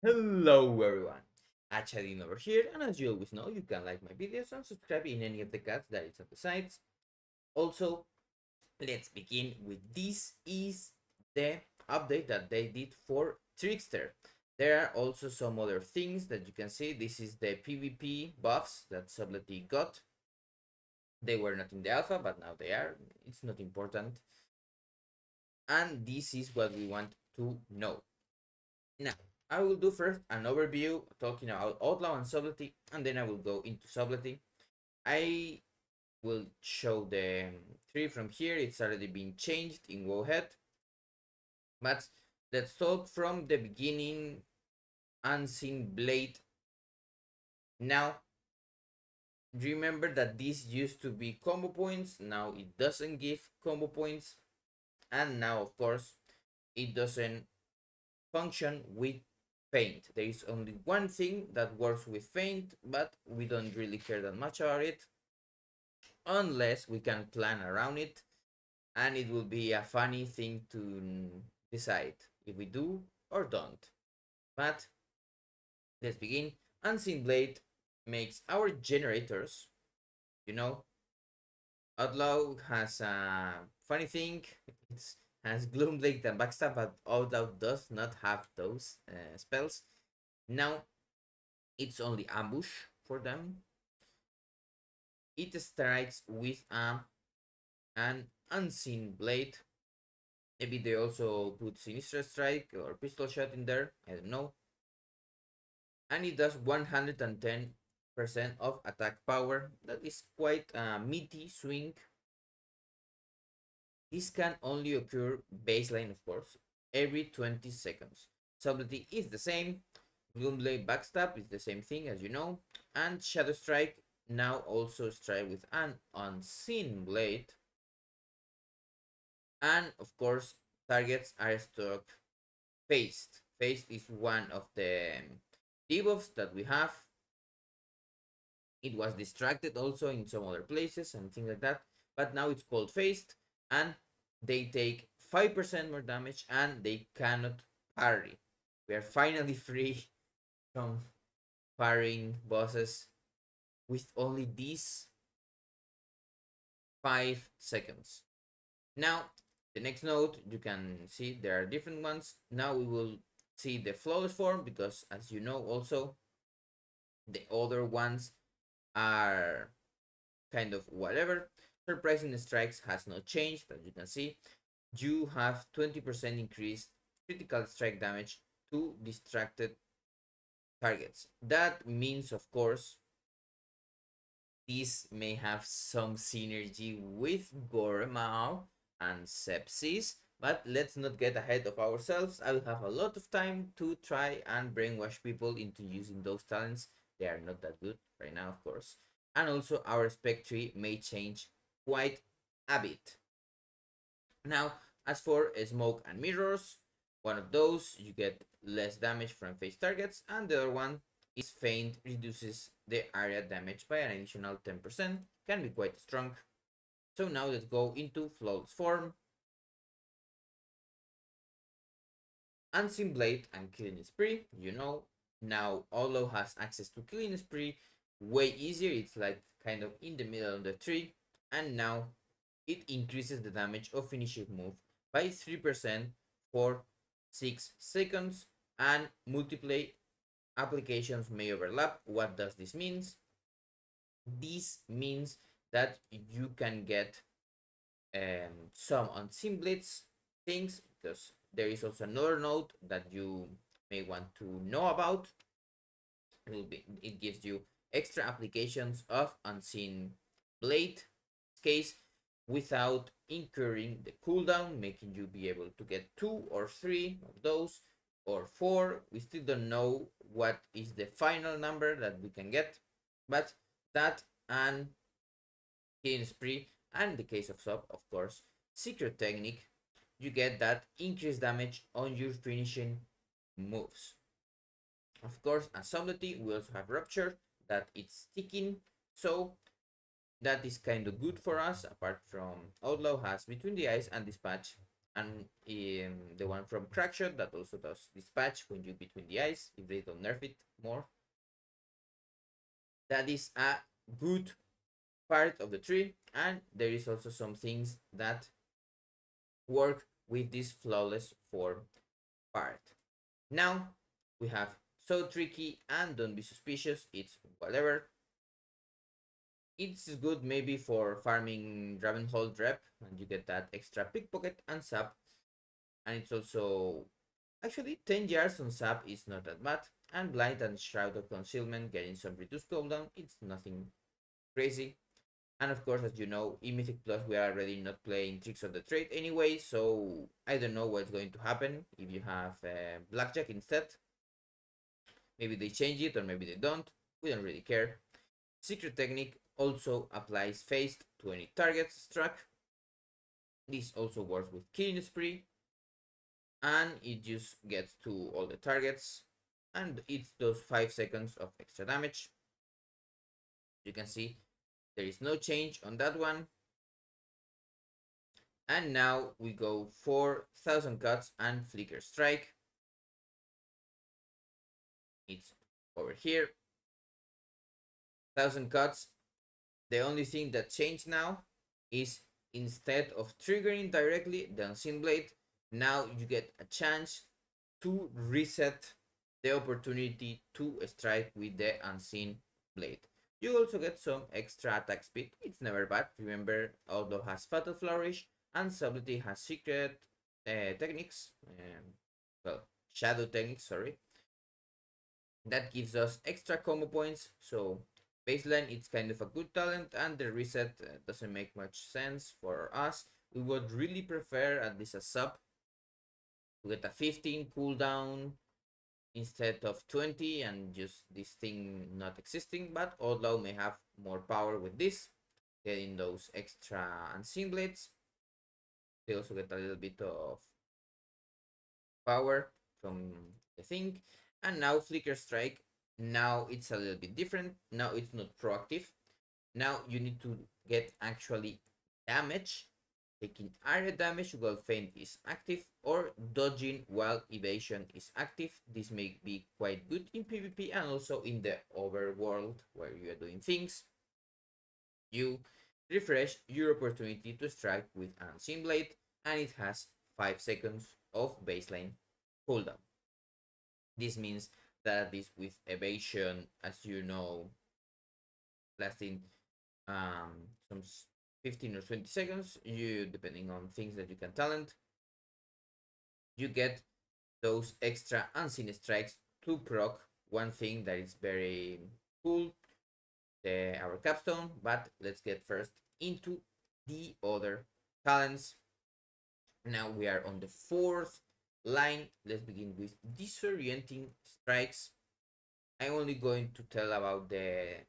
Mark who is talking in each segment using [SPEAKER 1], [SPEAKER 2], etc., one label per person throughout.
[SPEAKER 1] Hello everyone, Achadin over here, and as you always know, you can like my videos and subscribe in any of the cards that is on the sides. Also, let's begin with this is the update that they did for Trickster. There are also some other things that you can see. This is the PvP buffs that Sublety got. They were not in the alpha, but now they are. It's not important. And this is what we want to know. Now, I will do first an overview talking about Outlaw and Sublety, and then I will go into Sublety. I will show the tree from here. It's already been changed in Wowhead. But let's talk from the beginning. Unseen Blade. Now, remember that this used to be combo points. Now it doesn't give combo points. And now, of course, it doesn't function with Feint. There is only one thing that works with Feint, but we don't really care that much about it unless we can plan around it, and it will be a funny thing to decide if we do or don't. But let's begin. Unseen Blade makes our generators, you know, Outlaw has a funny thing. It has Gloomblade and Backstab, but Outlaw does not have those spells. Now it's only ambush for them. It strikes with an unseen blade. Maybe they also put Sinister Strike or Pistol Shot in there. I don't know. And it does 110% of attack power. That is quite a meaty swing. This can only occur baseline, of course, every 20 seconds. Sublety is the same. Gloomblade Backstab is the same thing, as you know. And Shadow Strike now also strike with an unseen blade. And of course, targets are struck phased. Phased is one of the debuffs that we have. It was distracted also in some other places and things like that, but now it's called phased, and they take 5% more damage and they cannot parry. We are finally free from parrying bosses with only these 5 seconds. Now, the next node, you can see there are different ones. Now we will see the flawless form because, as you know, also the other ones are kind of whatever. Surprising strikes has not changed, as you can see. You have 20% increased critical strike damage to distracted targets. That means, of course, this may have some synergy with Goremao and Sepsis, but let's not get ahead of ourselves. I will have a lot of time to try and brainwash people into using those talents. They are not that good right now, of course. And also our spec tree may change quite a bit. Now, as for smoke and mirrors, one of those you get less damage from face targets, and the other one is feint, reduces the area damage by an additional 10%, can be quite strong. So now let's go into flawless form. Unseen Blade and Killing Spree, you know, now Outlaw has access to Killing Spree way easier. It's like kind of in the middle of the tree, and now it increases the damage of finishing move by 3% for 6 seconds, and multiple applications may overlap. What does this mean? This means that you can get some unseen blades things, because there is also another node that you may want to know about. It gives you extra applications of unseen blade case without incurring the cooldown, making you be able to get 2 or 3 of those, or 4. We still don't know what is the final number that we can get, but that and Killing Spree, and in the case of Sub, of course, Secret Technique, you get that increased damage on your finishing moves. Of course, as Sublety, we also have Rupture, that it's sticking, so that is kind of good for us. Apart from Outlaw has Between the Eyes and Dispatch, and the one from Crackshot that also does dispatch when you between the eyes if they don't nerf it more. That is a good part of the tree, and there is also some things that work with this flawless form part. Now we have so tricky and don't be suspicious, it's whatever. It's good maybe for farming Ravenhold rep and you get that extra pickpocket and sap, and it's also actually 10 yards on sap is not that bad, and blind and shroud of concealment getting some reduced cooldown, it's nothing crazy. And of course, as you know, in Mythic Plus we are already not playing Tricks of the Trade anyway, so I don't know what's going to happen if you have Blackjack instead. Maybe they change it or maybe they don't, we don't really care. Secret Technique also applies phased to any target struck. This also works with Killing Spree, and it just gets to all the targets, and it's those 5 seconds of extra damage. You can see there is no change on that one. And now we go for 1000 Cuts and Flicker Strike. It's over here. 1000 Cuts. The only thing that changed now is instead of triggering directly the Unseen Blade, now you get a chance to reset the opportunity to strike with the Unseen Blade. You also get some extra attack speed. It's never bad. Remember, Outlaw has Fatal Flourish and Subtlety has Secret Techniques. Well, Shadow Techniques, sorry. That gives us extra combo points. So baseline, it's kind of a good talent, and the reset doesn't make much sense for us. We would really prefer at least a sub to get a 15 cooldown instead of 20 and just this thing not existing, but Outlaw may have more power with this, getting those extra Unseen Blades. They also get a little bit of power from the thing. And now Flicker Strike, now it's a little bit different. Now it's not proactive. Now you need to get actually damage. Taking area damage while feint is active, or dodging while evasion is active. This may be quite good in PvP and also in the overworld where you are doing things. You refresh your opportunity to strike with Unseen Blade, and it has 5 seconds of baseline cooldown. This means that this with evasion, as you know, lasting some 15 or 20 seconds, you depending on things that you can talent, you get those extra unseen strikes to proc one thing that is very cool, our capstone. But let's get first into the other talents. Now we are on the 4th line. Let's begin with disorienting strikes. I'm only going to tell about the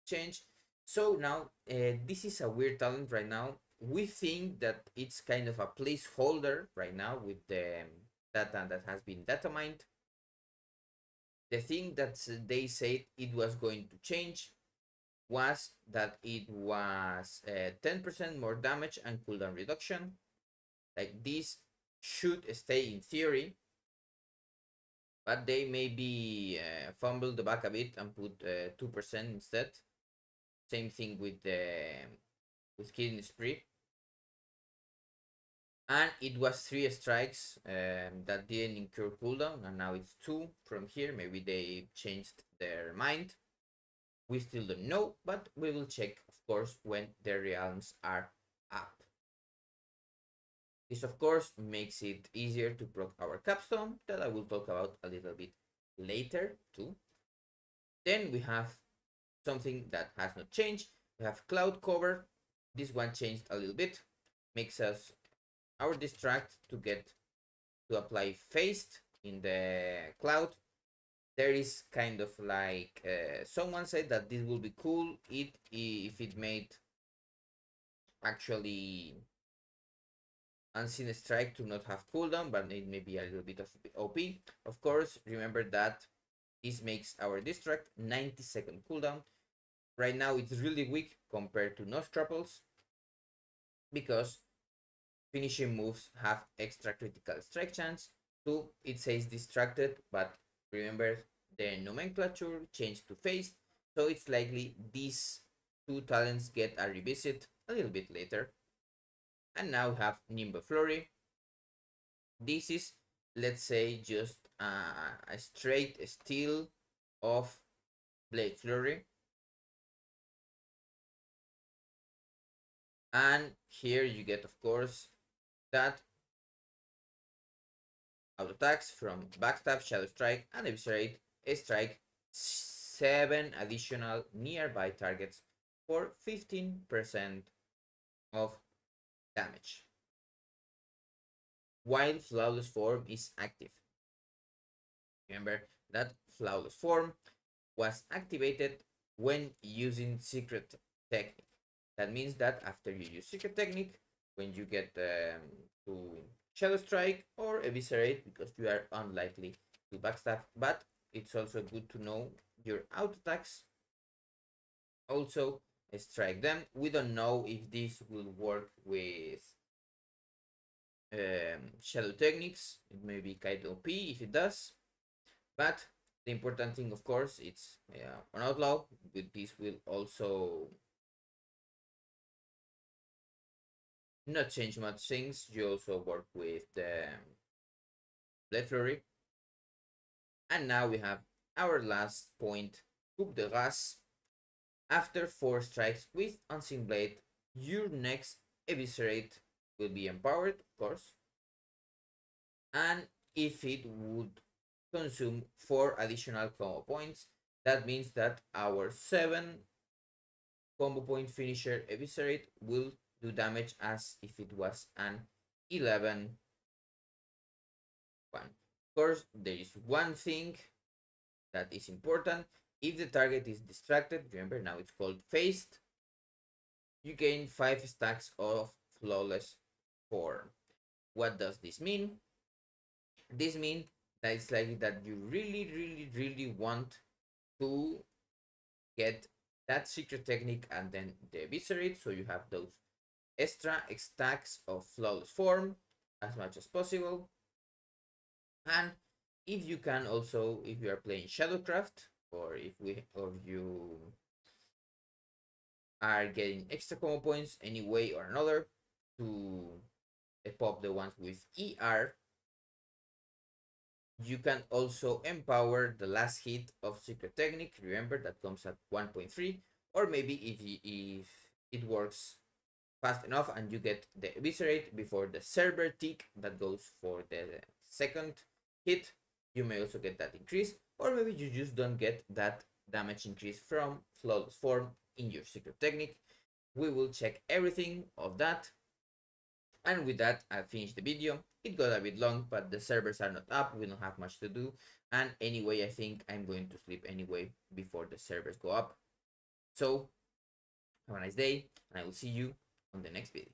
[SPEAKER 1] change. So now this is a weird talent right now. We think that it's kind of a placeholder right now with the data that has been data mined. The thing that they said it was going to change was that it was 10% more damage and cooldown reduction. Like this should stay in theory, but they maybe fumble the back a bit and put 2% instead. Same thing with Killing Spree. And it was 3 strikes that didn't incur cooldown, and now it's 2 from here. Maybe they changed their mind. We still don't know, but we will check, of course, when the realms are up. This, of course, makes it easier to proc our capstone, that I will talk about a little bit later too. Then we have something that has not changed. We have Cloud Cover. This one changed a little bit. Makes us our distract to get to apply phased in the cloud. There is kind of like someone said that this will be cool if it made actually Unseen Strike to not have cooldown, but it may be a little bit of OP. Of course, remember that this makes our distract 90-second cooldown. Right now it's really weak compared to Nostraples, because finishing moves have extra critical strike chance. 2, it says distracted, but remember the nomenclature changed to phased, so it's likely these two talents get a revisit a little bit later. And now we have Nimble Flurry. This is, let's say, just a straight steal of Blade Flurry. And here you get, of course, that auto attacks from Backstab, Shadow Strike, and Eviscerate strike 7 additional nearby targets for 15% of damage, while Flawless Form is active. Remember that Flawless Form was activated when using Secret Technique. That means that after you use Secret Technique, when you get to Shadow Strike or Eviscerate, because you are unlikely to backstab, but it's also good to know your auto attacks. Also, strike them. We don't know if this will work with Shadow Techniques. It may be kind of OP if it does, but the important thing, of course, it's on Outlaw. With this will also not change much things. You also work with the Blade Flurry. And now we have our last point, Coup de Grâce. After 4 strikes with Unseen Blade, your next Eviscerate will be empowered, of course. And if it would consume 4 additional combo points, that means that our 7 combo point finisher Eviscerate will do damage as if it was an 11 one. Of course, there is one thing that is important. If the target is distracted, remember now it's called phased, you gain 5 stacks of Flawless Form. What does this mean? This means that it's likely that you really want to get that Secret Technique and then the Eviscerate, so you have those extra stacks of Flawless Form as much as possible. And if you can also, if you are playing Shadowcraft, or if you are getting extra combo points any way or another to pop the ones with ER, you can also empower the last hit of Secret Technique. Remember that comes at 1.3, or maybe if it works fast enough and you get the Eviscerate before the server tick that goes for the second hit, you may also get that increase, or maybe you just don't get that damage increase from Flawless Form in your Secret Technique. We will check everything of that. And with that, I finished the video. It got a bit long, but the servers are not up. We don't have much to do. And anyway, I think I'm going to sleep anyway before the servers go up. So, have a nice day, and I will see you on the next video.